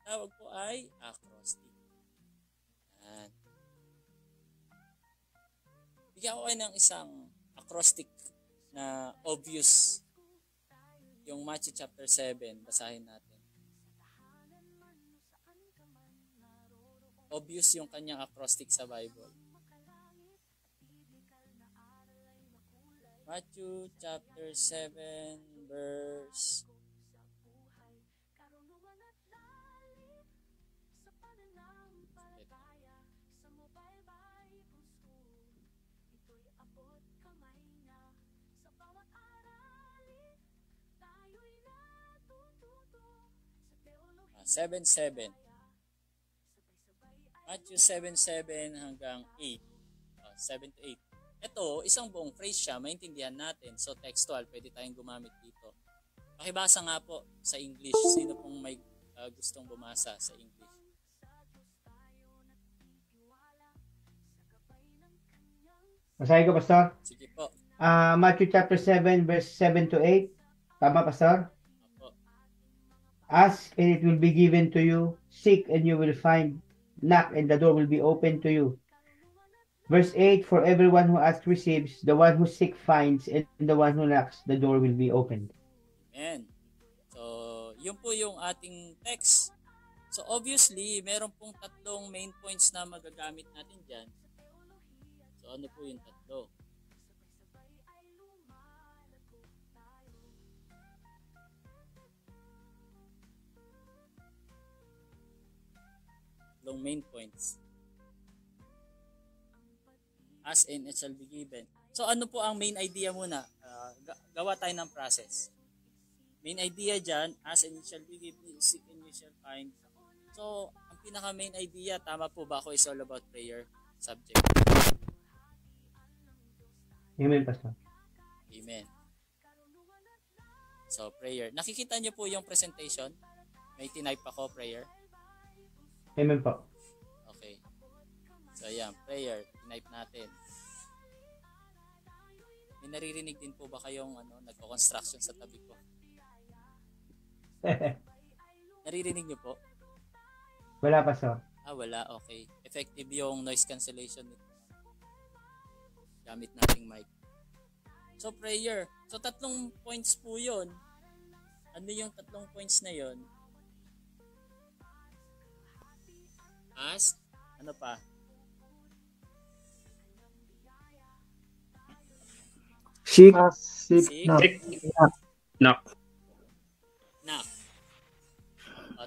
tawag po ay acrostic. Yan. Bigyan ko kayo ng isang acrostic na obvious. Yung Matthew chapter 7, basahin natin. Obvious yung kanyang acrostic sa Bible. Matthew chapter 7 verse 7:7. Matthew 7:7 hanggang 8. 7 to 8. Ito, isang buong phrase siya, maintindihan natin. So textual, pwede tayong gumamit dito. Pakibasa nga po sa English. Sino pong may gustong bumasa sa English? Basahin ko, Pastor. Sige po. Matthew chapter 7, verse 7 to 8. Tama, Pastor? Opo. Ask and it will be given to you. Seek and you will find. Knock and the door will be open to you. Verse 8, for everyone who asks receives, the one who seeks finds, and the one who knocks, the door will be opened. Amen. So, yun po yung ating text. So, obviously, meron pong tatlong main points na magagamit natin dyan. So, ano po yung tatlo? Tatlong main points. Ask and it shall be given. So, ano po ang main idea muna? Gawa tayo ng process. Main idea dyan, ask and it shall be given, seek and you shall find. So, ang pinaka-main idea, tama po ba ako, is all about prayer subject? Amen, Pastor. Amen. So, prayer. Nakikita niyo po yung presentation? May tinype ako, prayer. Amen po. Okay. So, ayan, prayer. Tinype natin. May naririnig din po ba kayong nagko-construction sa tabi ko? Naririnig niyo po? Wala, Pastor. Wala. Okay. Effective yung noise cancellation nito. Gamit nating mic. So, prayer. So, 3 points po yun. Ano yung 3 points na yun? Ask. Ano pa? Seek. Seek. Knock. Knock.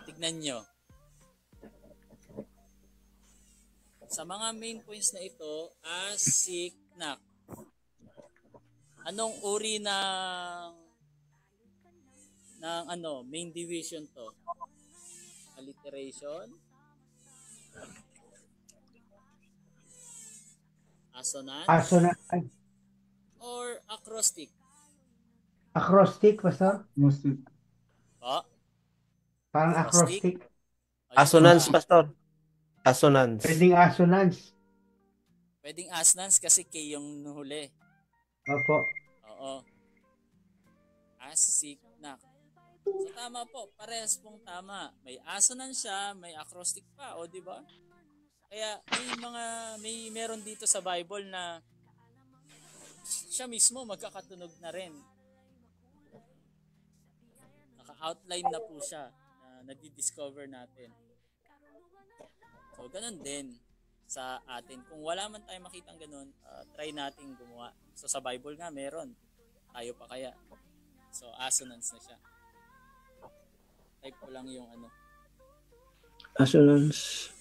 Tignan nyo. Sa mga main points na ito, ask, seek, knock. Anong uri ng main division to? Alliteration? Assonance? Or acrostic? Acrostic, Pastor? Po? Parang acrostic. Assonance, Pastor. Assonance. Pwedeng assonance. Pwedeng assonance kasi K yung huli. Opo. Oo. Ask, seek, knock. So tama po, parehas pong tama. May assonance siya, may acrostic pa, o di ba? Kaya may meron dito sa Bible na siya mismo magkakatunog na rin. Naka-outline na po siya na nadi-discover natin. So, ganun din sa atin. Kung wala man tayo makitang ganun, try nating gumawa. So, sa Bible nga meron. Tayo pa kaya. So, assonance na siya. Type ko lang yung Assonance.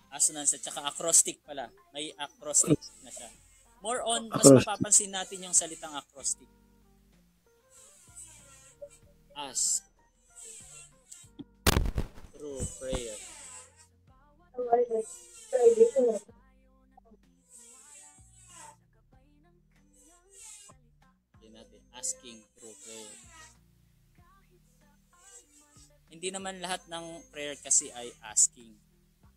Assonance at saka acrostic pala. May acrostic na siya. More on, mas mapapansin natin yung salitang acrostic. Ask. Through prayer. Yan natin. Asking through prayer. Hindi naman lahat ng prayer kasi ay asking.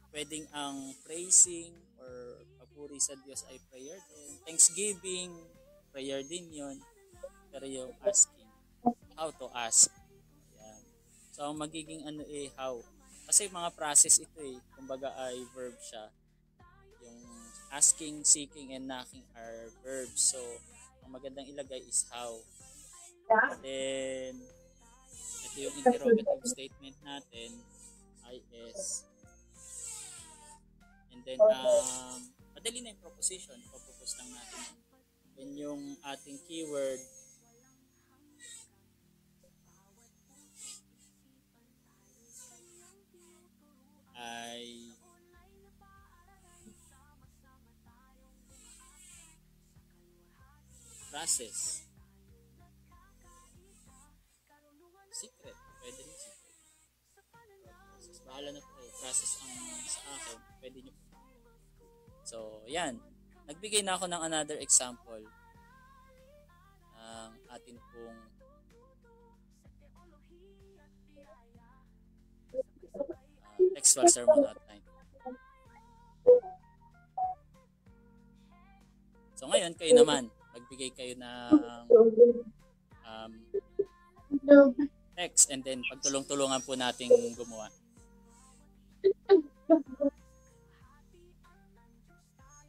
Pwedeng ang praising or papuri sa Diyos ay prayer din. Thanksgiving, prayer din yon. Pero yung asking, how to ask. Ayan. So, ang magiging ano how. Kasi mga process ito kumbaga ay verb siya. Yung asking, seeking, and knocking are verbs. So, ang magandang ilagay is how. And then, ito yung interrogative statement natin, is. And then, madali na yung proposition. Ipapropose lang natin. Then, yung ating keyword ay process. Secret. Pwede rin secret. Process. Bahala na po kayo. Process ang sa akin. Pwede nyo po. So, yan. Nagbigay na ako ng another example ng atin pong textual sermon outline. So ngayon, kayo naman, magbigay kayo ng text and then pagtulong-tulungan po nating gumawa.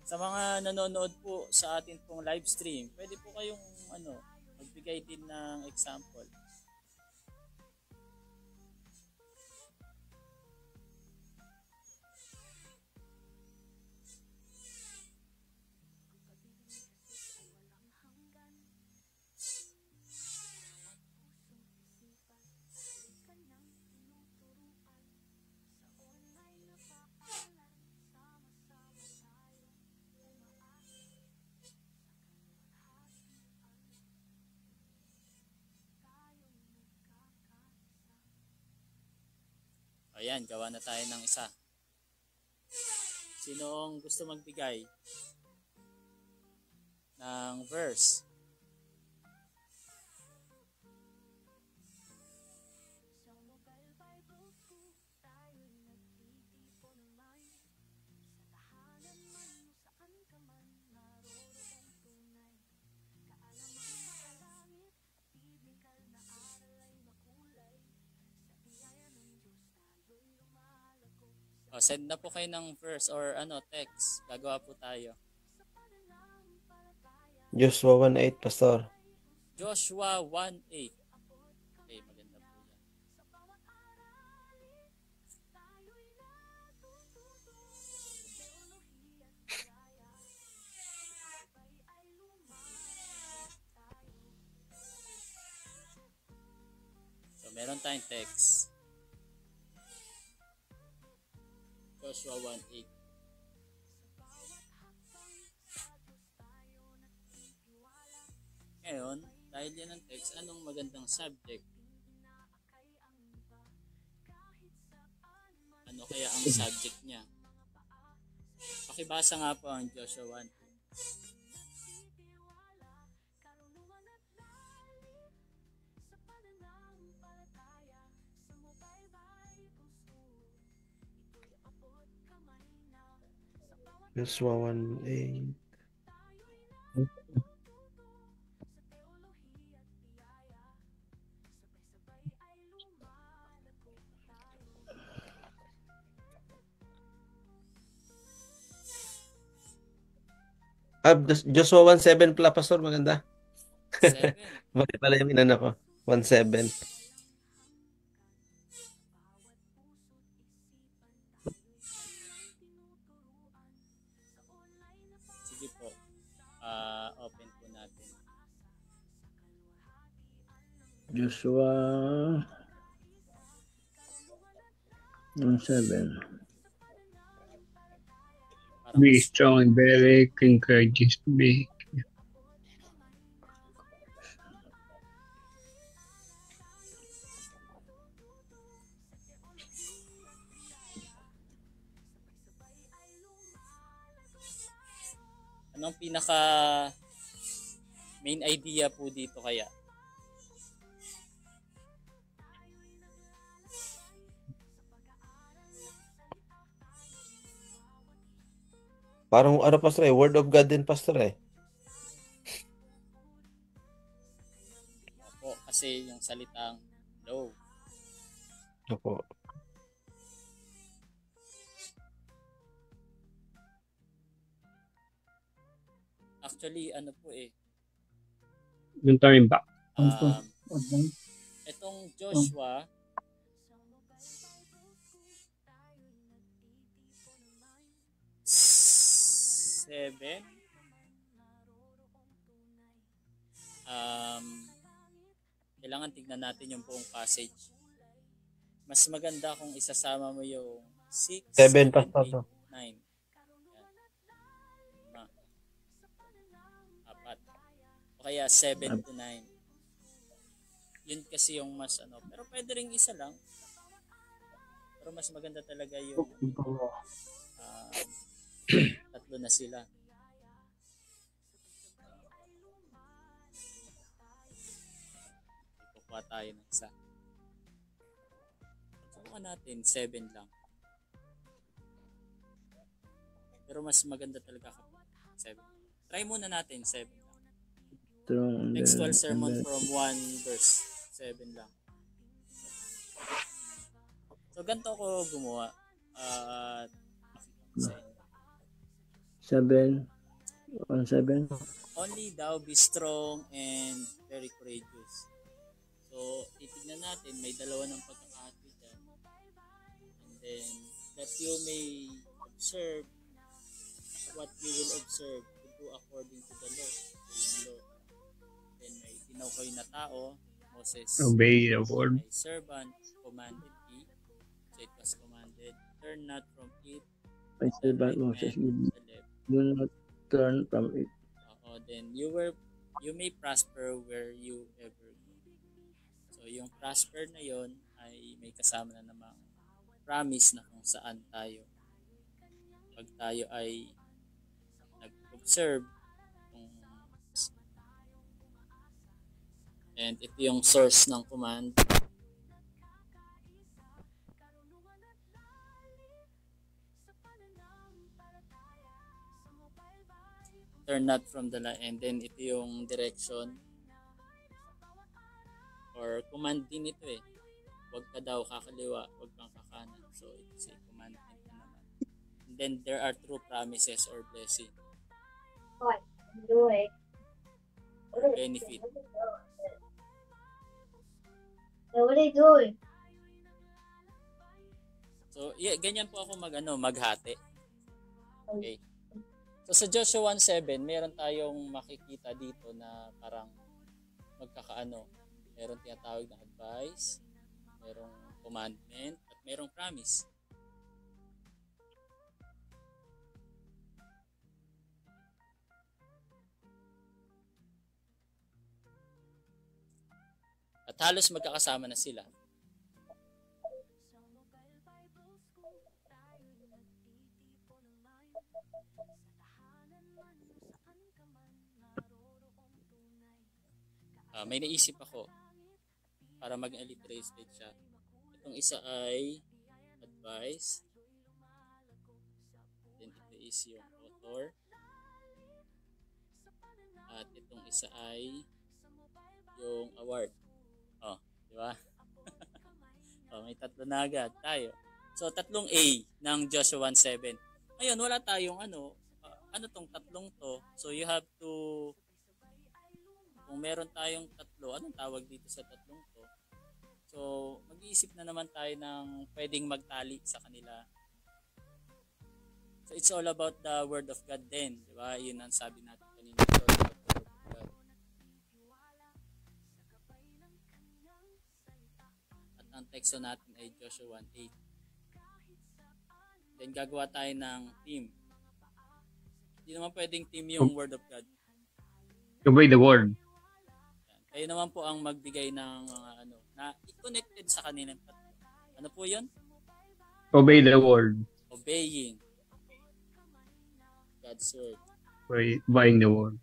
Sa mga nanonood po sa atin pong live stream, pwede po kayong magbigay din ng example. Ayan, gawa na tayo ng isa. Sinong gusto magbigay ng verse? Send na po kayo ng verse or text. Gagawa po tayo. Joshua 1:8, Pastor. Joshua 1:8. Okay, maganda po yan. So, meron tayong text. Joshua 1:8. Ngayon, dahil yan ang text, anong magandang subject? Ano kaya ang subject niya? Pakibasa nga po ang Joshua 1:8. Joshua 1:8. Joshua 1:7 pala, Pastor. Maganda. 7. Bakit pala yung inano ko? 1:7. Sige po. Open po natin. Joshua 1:7. Be strong and very courageous. Be Anong pinaka main idea po dito kaya? Parang Pastor Word of God din, Pastor Opo, kasi yung salitang low. Opo. Actually, ano po Yung turning back. um, itong Joshua, seven, kailangan tignan natin yung buong passage. Mas maganda kung isasama mo yung 6, 7, 7, Pastor. 8, 9. Lima, apat. O kaya 7 to 9. Yun kasi yung mas ano. Pero pwede rin isa lang. Pero mas maganda talaga yung tatlo na sila. Kukuha tayo ng isa. Kukuha natin 7 lang. Pero mas maganda talaga kapag 7. Try muna natin 7 lang. Textual sermon from 1 verse 7 lang. So ganito ko gumawa. Sa inyo. 7. 1-7. Only thou be strong and very courageous. So, titignan natin, may dalawa ng pagkakahati dyan. And then, that you may observe what you will observe to do according to the law. So, yung law. Then, may tinawkoy na tao, Moses, Obey the word. my servant, commanded thee. So, it was commanded, turn not from it, My to the servant right Moses, hand, to the left. do not turn from it. Then you may prosper where you ever go. So yung prosper na yon ay may kasama na namang promise na kung saan tayo. Pag tayo ay nag-observe and ito yung source ng command. Turn not from the line, and then ito yung direction or command din ito Huwag ka daw kakaliwa, huwag kang kakanan. So it's a commandment na naman. And then there are true promises or blessing. Benefit. What are you doing? So ganyan po ako maghati. Okay. So sa Joshua 1:7, meron tayong makikita dito na parang magkakaano. Meron tinatawag na advice, merong commandment, at merong promise. At halos magkakasama na sila. May naisip ako para mag-alliteration siya. Itong isa ay advice. Then ito is yung author. At itong isa ay yung award. Di ba? May tatlo na agad tayo. So tatlong A ng Joshua 1:7. Ngayon wala tayong ano tong tatlong to. So you have to, kung meron tayong tatlo, anong tawag dito sa tatlong to? So, mag-iisip na naman tayo ng pwedeng magtali sa kanila. So, it's all about the Word of God din. Di ba? Yun ang sabi natin kanina. It's all about the Word of God. At ang teksto natin ay Joshua 1:8. Then, gagawa tayo ng team. Hindi naman pwedeng team yung Word of God. Obey the word. Kayo naman po ang magbigay ng na connected sa kanilang tatlo. Ano po 'yon? Obey the word. Obeying God's word. Obeying the word.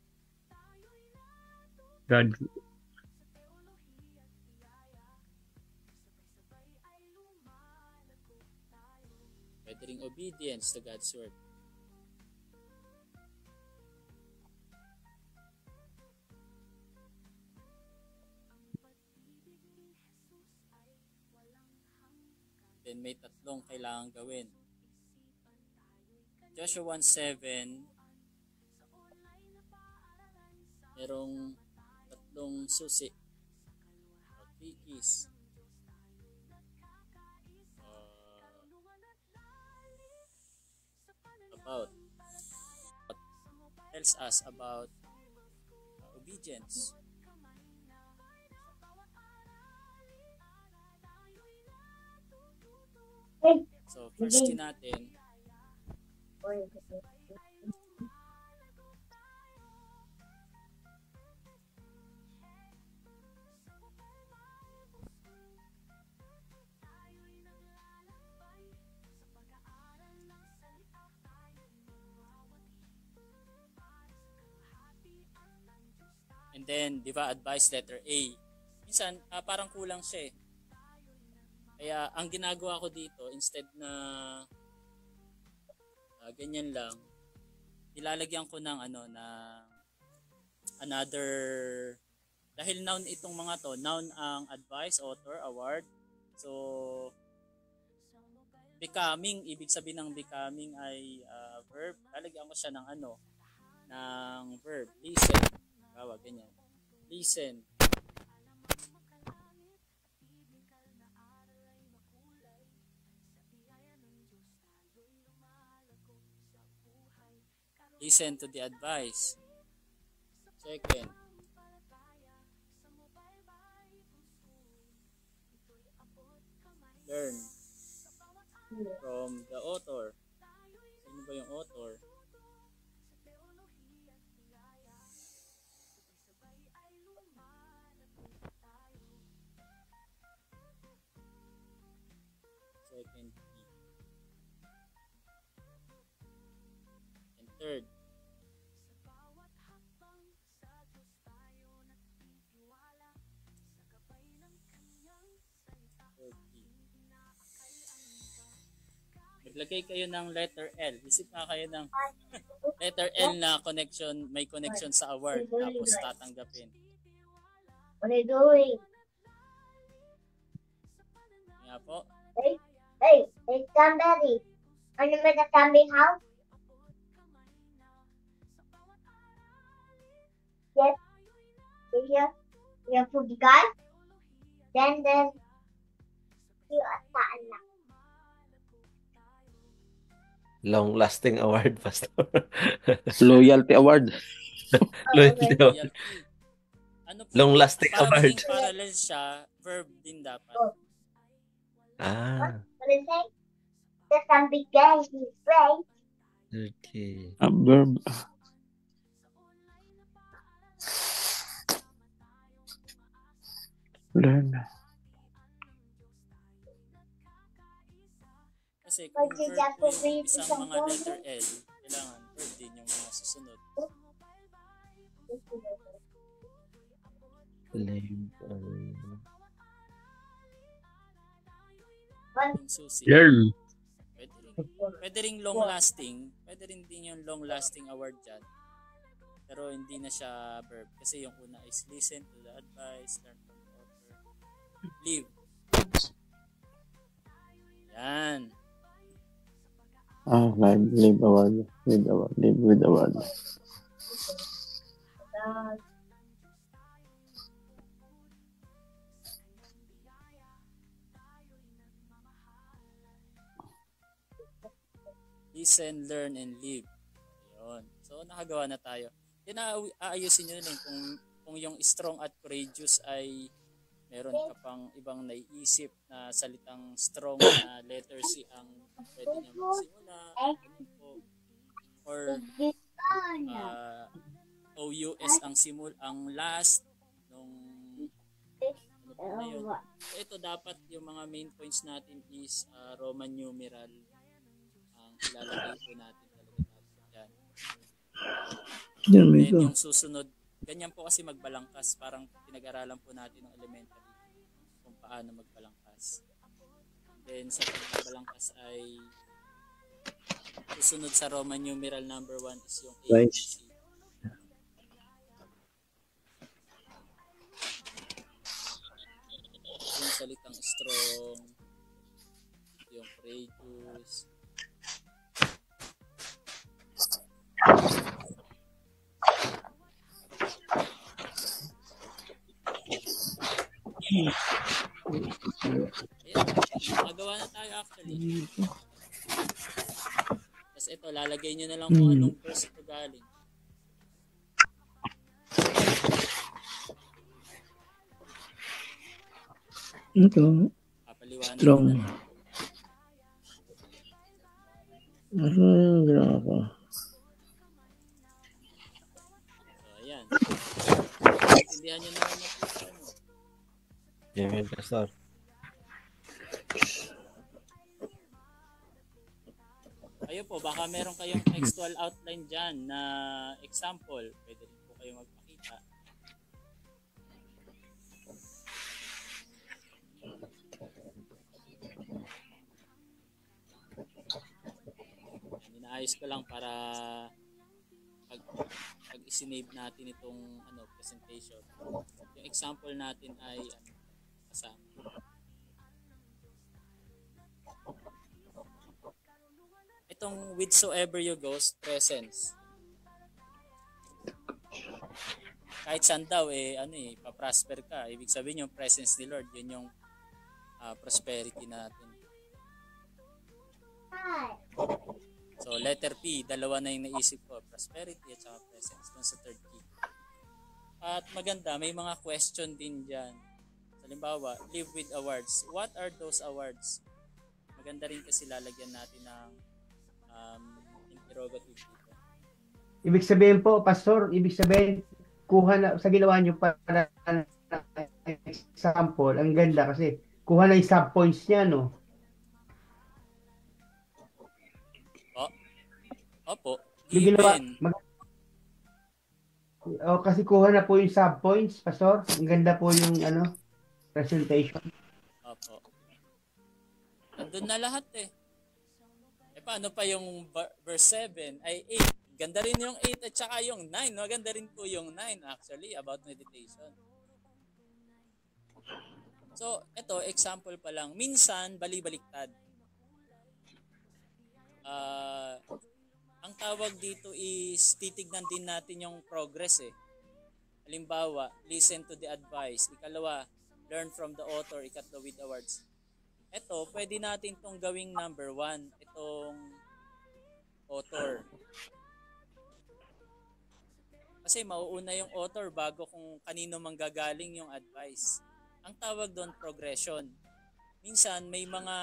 God. Pwede ring obedience to God's word. natin, may tatlong kailangan gawin. Joshua 1:7, merong tatlong susi o three keys. About tells us about obedience. So, first key natin, and then, di ba, advice letter A. Minsan, parang kulang siya eh. Kaya, ang ginagawa ko dito, instead na ganyan lang, ilalagyan ko ng another, dahil noun itong mga to, noun ang advice, author, award. So, becoming, ibig sabihin ng becoming ay verb. Lalagyan ko siya ng ng verb. Listen. Tawag, ganyan. Listen. Listen to the advice. Second, learn from the author. Sino ba yung author? Second key. And third, maglagay kayo ng letter L. Isip nga kayo ng letter L na connection, may connection sa award, tapos tatanggapin. What are you doing? Nga po. Hey, somebody. Ano ba the camping house? Yes. You put the guy. Then you are na. Long-lasting award, Pastor. Loyalty award. Loyalty award. Loyalty. Ano po? Long-lasting Para award. maging parallel siya, verb din dapat. Ah, What is it? The camping guy is right. okay. A verb. Learn. Kasi kung Pag you verb just po yung read isang isang mga phone, letter L, kailangan verb din yung mga susunod. Yung susi. Learn. Pwede ring long lasting. Pwede rin din yung long lasting award dyan. Pero hindi na siya verb. Kasi yung una is listen to the advice, learn from the author, live. Yan. Live award. Live with award. Listen, learn, and live. Ayun. So, nakagawa na tayo. Yan, aayusin nyo din kung yung strong at courageous ay meron ka pang ibang naiisip na salitang strong na letter C ang pwede niya magsimula. Or OUS ang last nung na yun. So, ito dapat yung mga main points natin is Roman numeral ang ilalagay po natin talaga dapat yan. Then yung susunod, ganyan po kasi magbalangkas, parang pinag-aralan po natin ng elementary kung paano magbalangkas. Then sa pagbalangkas ay susunod sa Roman numeral number 1 is yung ABC. Yung salitang strong, Ito yung Courageous. Ayan, magawa na tayo actually. Tapos ito, lalagay nyo na lang kung anong verse ito galing. Ito, Papaliwanag strong. nyo na lang. Gano'n ako. So, ayan. Intindihan nyo naman na po sa ano. Amen, Pastor. Kayo po, baka meron kayong textual outline dyan na example. Pwede rin po kayo magpakita. Inaayos ko lang para pag isinave natin itong presentation. Yung example natin ay kasama. Itong whithersoever you go, presence. Kahit saan daw, paprosper ka. Ibig sabihin yung presence ni Lord, yun yung prosperity natin. So, letter P, dalawa na yung naisip ko. Prosperity at saka presence. Dun sa third P. At maganda, may mga question din dyan. Halimbawa, live with awards. What are those awards? Maganda rin kasi lalagyan natin ng interrogative dito. Ibig sabihin po, Pastor, kuha na, sa ginawa nyo para example, ang ganda kasi, kuha na yung subpoints niya, no? Opo. Yung ginawa, Given. kasi kuha na po yung subpoints, Pastor. Ang ganda po yung, presentation. Opo. Nandun na lahat eh. Paano pa yung verse 7 ay 8? Ganda rin yung 8 at saka yung 9. Maganda rin po yung 9 actually about meditation. So, ito, example pa lang. Minsan, bali-baliktad. Ang tawag dito is titignan din natin yung progress eh. Halimbawa, listen to the advice. Ikalawa, learn from the author. Ikatlo, with awards. Ito, pwede natin itong gawing number 1. Itong author. Kasi mauuna yung author bago kung kanino manggagaling yung advice. Ang tawag doon, progression. Minsan, may mga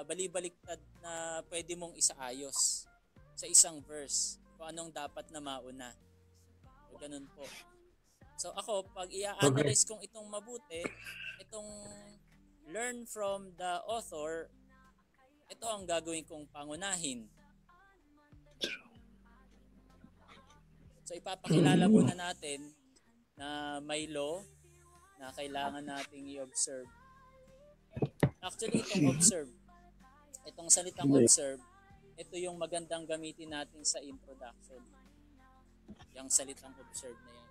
balibaliktad na pwede mong isaayos sa isang verse. Kung anong dapat na mauna. O ganun po. So ako, pag i-analyze kong itong mabuti, itong learn from the author, ito ang gagawin kong pangunahin. So ipapakilala muna natin na may law na kailangan nating i-observe. Actually, itong observe, itong salitang observe, ito yung magandang gamitin natin sa introduction. Yung salitang observe na yan.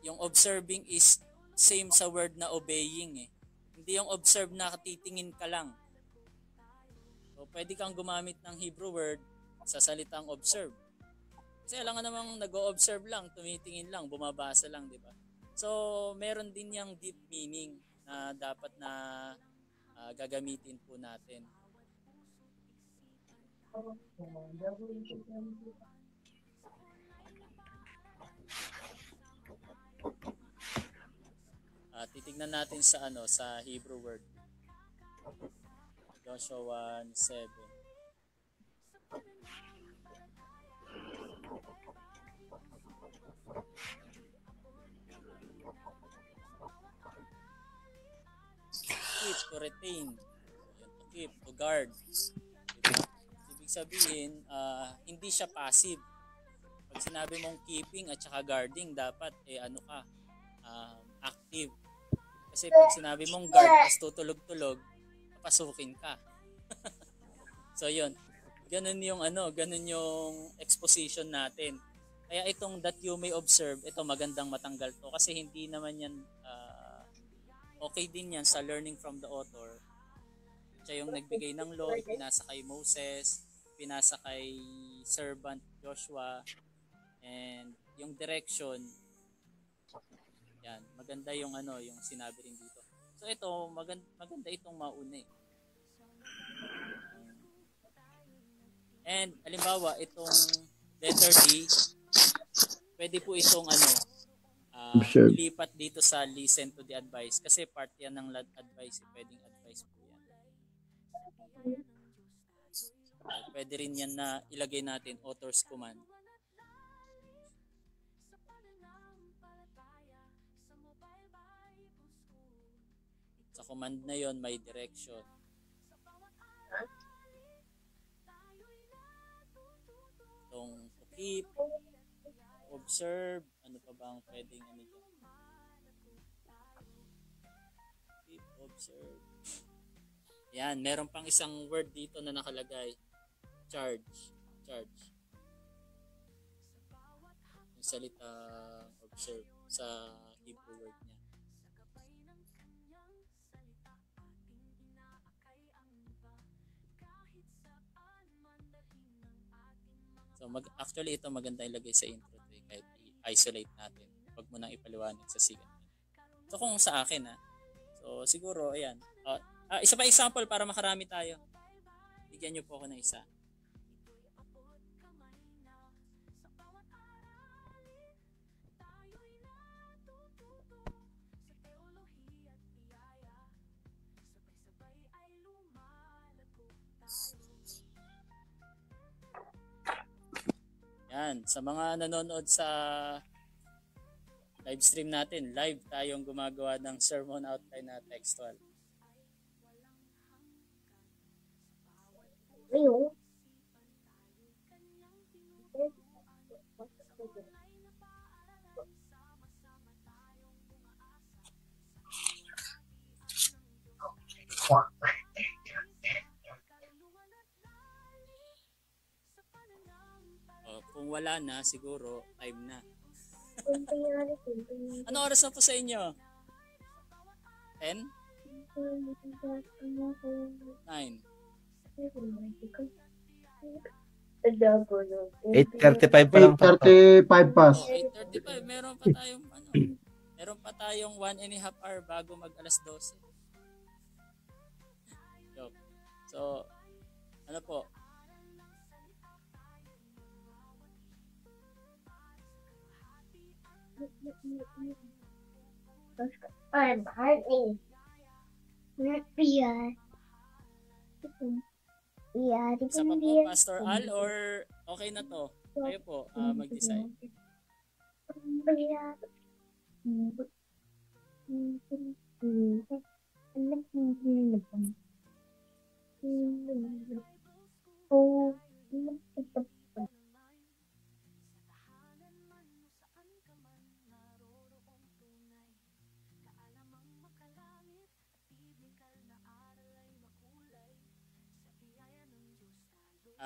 Yung observing is same sa word na obeying eh. Hindi yung observe na titingin ka lang. So, pwede kang gumamit ng Hebrew word sa salitang observe. Kasi alam nga namang nag-o-observe lang, tumitingin lang, bumabasa lang, di ba? So, meron din yung deep meaning na dapat na gagamitin po natin. Titignan natin sa sa Hebrew word. Joshua 1:7. Keep, to retain. To keep, to guard. Diba? Ibig sabihin, hindi siya passive. Pag sinabi mong keeping at saka guarding, dapat active. Kasi pag sinabi mong guard, tapos tutulog-tulog, papasukin ka. So yun, ganun yung exposition natin. Kaya itong that you may observe, ito magandang matanggal to kasi hindi naman yan okay din yan sa learning from the author. Siya yung nagbigay ng law, pinasa kay Moses, pinasa kay servant Joshua, and yung direction, yan, maganda yung yung sinabi rin dito. So ito, maganda itong mauna eh. And halimbawa, itong letter D, pwede po itong Observe. ilipat dito sa listen to the advice kasi part yan ng advice, pwedeng advice po yan. Pwede rin yan na ilagay natin author's command. Sa command na yon may direction. Itong to keep, observe, ano pa bang pwedeng dyan? Keep, observe. Yan, meron pang isang word dito na nakalagay. Charge. Yung salita observe sa Hebrew word niya. So actually ito maganda ilagay sa intro to, kahit i-isolate natin. Huwag mo nang ipaliwanag sa sigat. So kung sa akin so siguro ayan. Isa pa example para makarami tayo. Bigyan niyo po ako ng isa. Yan, sa mga nanonood sa live stream natin, live tayong gumagawa ng sermon outline na textual. Kung wala na, siguro time na. Ano oras na po sa inyo? 10? 9? 8:35 pa lang. 8:35 pass. 8:35. Meron pa tayong 1.5 hour bago mag alas 12. Joke. So, ano po? Isa pa po, Pastor Al, or okay na to? Kayo po, mag-decide.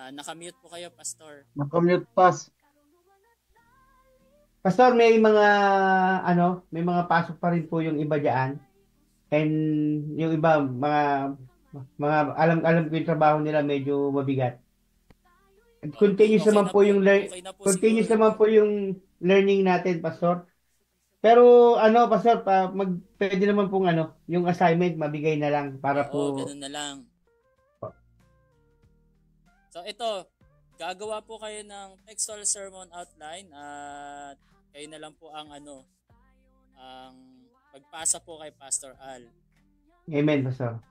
Nakamute po kayo, Pastor. Nakamute pass. Pastor, may mga pasok pa rin po yung iba diyan. And yung iba mga alam ko yung trabaho nila medyo mabigat. Continuous Okay naman na po yung okay na po continuous siguro. naman po yung learning natin, Pastor. Pero Pastor, pwede naman pong yung assignment mabigay na lang para Oo, po ganun na lang. So ito, gagawa po kayo ng textual sermon outline at kayo na lang po ang ang magpasa po kay Pastor Al. Amen, Pastor.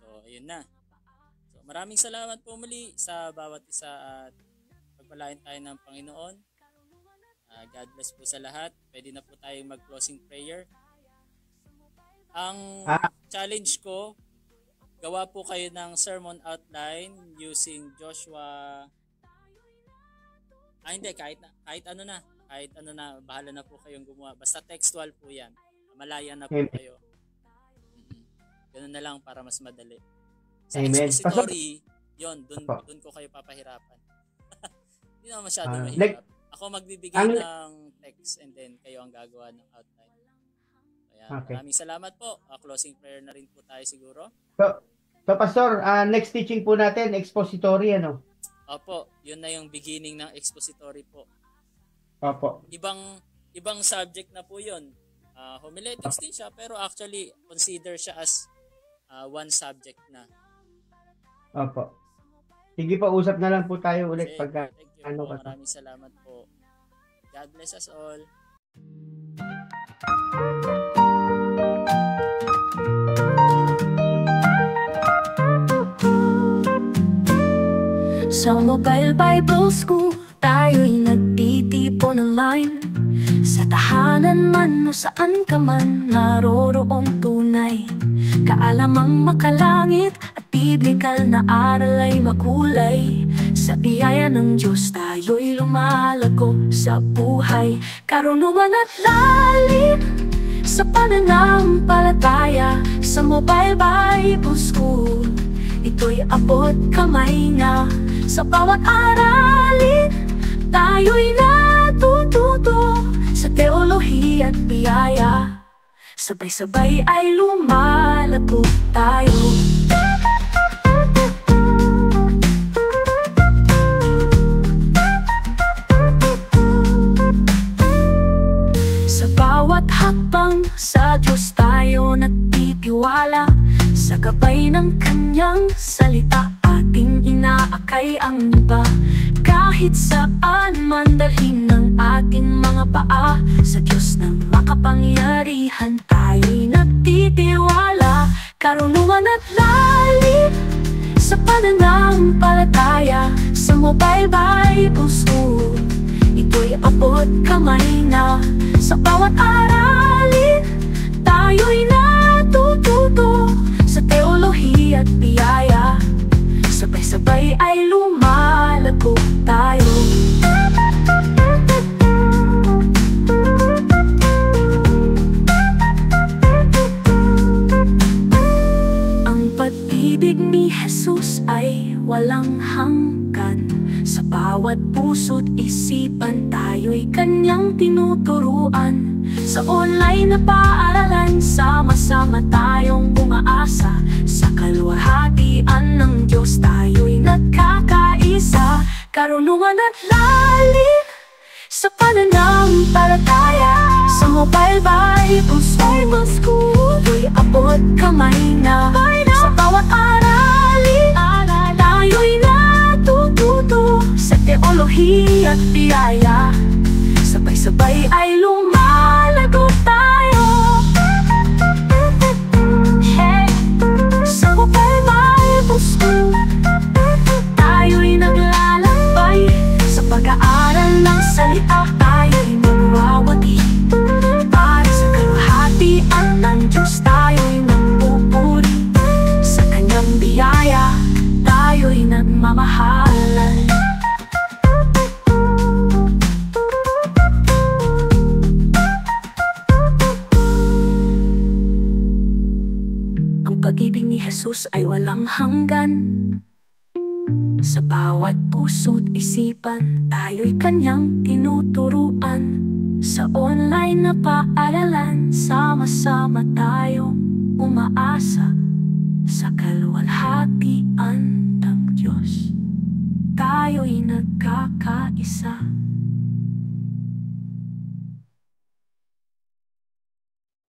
So ayun na. So maraming salamat po muli sa bawat isa at pagpalain tayo ng Panginoon. God bless po sa lahat. Pwede na po tayong mag-closing prayer. Ang challenge ko, gawa po kayo ng sermon outline using Joshua. Hindi, kahit ano na, bahala na po kayong gumawa. Basta textual po yan. Malaya na po kayo. Ganun na lang para mas madali. Sa Amen. expository, yun, dun ko kayo papahirapan. Hindi naman masyado mahirap. Ako magbibigay Ang- ng text and then kayo ang gagawa ng outline. Ayan, Okay. maraming salamat po. Closing prayer na rin po tayo siguro. So Pastor, next teaching po natin, expository, ano? Opo, yun na yung beginning ng expository po. Opo. Ibang subject na po yun. Homiletics din siya, pero actually consider siya as one subject na. Opo. Sige po, usap na lang po tayo ulit Okay, pagka thank you ano po. ka. Maraming salamat po. God bless us all. Sa Mobile Bible School, tayo'y nagtitipon online. Sa tahanan man o saan ka man, naroroong tunay. Kaalamang makalangit at biblikal na aral ay makulay. Sa biyaya ng Diyos, tayo'y lumalago sa buhay. Karunungan at lalim sa pananampalataya. Sa Mobile Bible School, ito'y abot kamay na. Sa bawat aralin, tayo'y natututo sa teolohiya at biyaya. Sabay-sabay ay lumalago tayo. Sa bawat hakbang, sa Diyos tayo nagtitiwala. Sa gabay ng kanyang salita, ating inaakay ang iba. Kahit saan man dalhin ng ating mga paa, sa Diyos ng makapangyarihan tayo'y nagtitiwala. Karunungan at lalim sa pananampalataya. Sa Mobile Bible School, ito'y abot kamay na. Sa bawat aralin, tayo'y natututo sa teolohiya at biyaya. Sabay-sabay ay lumalago tayo. Ang pag-ibig ni Jesus ay walang hanggan. Sa bawat puso't isipan, tayo'y kanyang tinuturuan. Sa online na paaralan, sama-sama tayong umaasa. Sa kaluwalhatian ng Diyos, tayo'y nagkakaisa. Karunungan at lalim sa pananampalataya. Sa Mobile Bible School, ito'y abot kamay na. Sa bawat aralin, tayo'y natututo sa teolohiya at biyaya. Sabay-sabay ay lumalago tayo. Hey, sa Mobile Bible School, tayo'y naglalakbay. Sa pag-aaral ng salita, tayo'y magwawagi. Para sa kaluwalhatian ng Diyos, tayo'y nagpupuri. Sa kanyang biyaya, tayo'y nagmamahalan. Ang pag-ibig ni Jesus ay walang hanggan. Sa bawat puso't isipan, tayo'y kanyang tinuturuan. Sa online na paaralan, sama-sama tayong umaasa. Sa kaluwalhatian ng Diyos, tayo'y nagkakaisa.